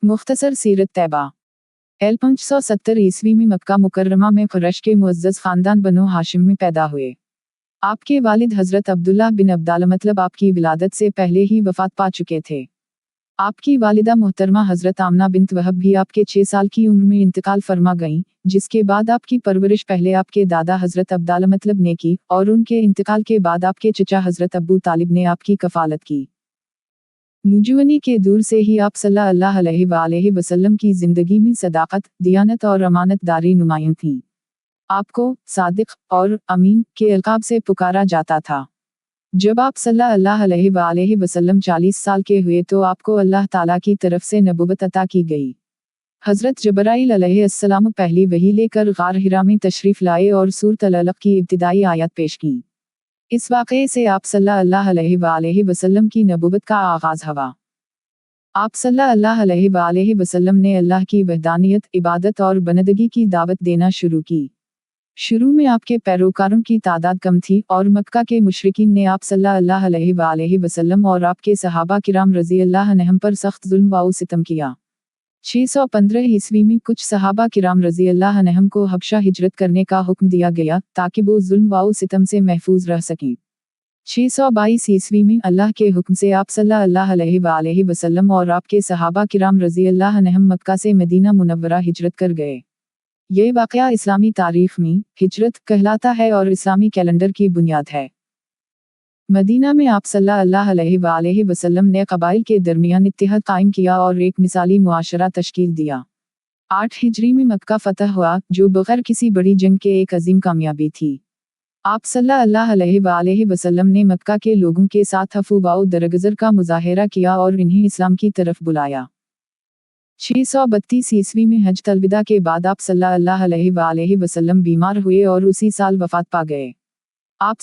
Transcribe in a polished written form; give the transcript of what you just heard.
मुख्तसर सीरत तैबा। 570 ईस्वी में मक्का मुकर्रमा में कुरैश के मुअज़्ज़ज़ ख़ानदान बनो हाशिम में पैदा हुए। आपके वालिद हज़रत अब्दुल्लाह बिन अब्दाल मतलब आपकी विलादत से पहले ही वफ़ात पा चुके थे। आपकी वालिदा मोहतरमा हज़रत आमना बिन्त वहब भी आपके 6 साल की उम्र में इंतकाल फरमा गईं, जिसके बाद आपकी परवरिश पहले आपके दादा हज़रत अब्दाल मतलब ने की और उनके इंतकाल के बाद आपके चचा हज़रत अबू तालिब ने आपकी कफ़ालत की। नौजवानी के दूर से ही आप सल्लल्लाहु अलैहि वसल्लम की जिंदगी में सदाकत, दियानत और अमानतदारी नुमायां थी। आपको सादिक और अमीन के अलकाब से पुकारा जाता था। जब आप सल्लल्लाहु अलैहि वसल्लम 40 साल के हुए तो आपको अल्लाह ताला की तरफ से नबुवत अता की गई। हज़रत जबराइल अलैहिस्सलाम पहली वही लेकर गार हिरा में तशरीफ़ लाए और सूरत अल-अलक़ की इब्तिदाई आयत पेश की। इस वाक़ये से आप सल्लल्लाहु अलैहि वसल्लम की नबुवत का आगाज़ हुआ। आप सल्लल्लाहु अलैहि वसल्लम ने अल्लाह की वहदानियत, इबादत और बंदगी की दावत देना शुरू की। शुरू में आपके पैरोकारों की तादाद कम थी और मक्का के मुशरिकीन ने आप सल्लल्लाहु अलैहि वसल्लम और आपके सहाबा किराम रज़ियल्लाहु अन्हुम पर सख्त जुल्म व सितम किया। 615 ईस्वी में कुछ सहाबा किराम रज़ियल्लाहु अन्हुम को हबशा हिजरत करने का हुक्म दिया गया ताकि वो जुल्म व सितम से महफूज रह सकें। 622 ईस्वी में अल्लाह के हुक्म से आप सल्लल्लाहु अलैहि वसल्लम और आपके सहाबा किराम रज़ियल्लाहु अन्हुम मक्का से मदीना मुनव्वरा हिजरत कर गए। ये वाक़या इस्लामी तारीख़ में हिजरत कहलाता है और इस्लामी कैलेंडर की बुनियाद है। मदीना में आप सल्लल्लाहु अलैहि वसल्लम ने क़बाइल के दरमियान इत्तेहाद कायम किया और एक मिसाली मुआशरा तश्कील दिया। 8 हिजरी में मक्का फ़तह हुआ, जो बग़ैर किसी बड़ी जंग के एक अजीम कामयाबी थी। आप सल्लल्लाहु अलैहि वसल्लम ने मक्का के लोगों के साथ अफ़ू व दरगुज़र का मुज़ाहरा किया और इन्हें इस्लाम की तरफ बुलाया। 632 ईस्वी में हज अलविदा के बाद आप सल्लल्लाहु अलैहि वसल्लम बीमार हुए और उसी साल वफ़ात पा गए। आप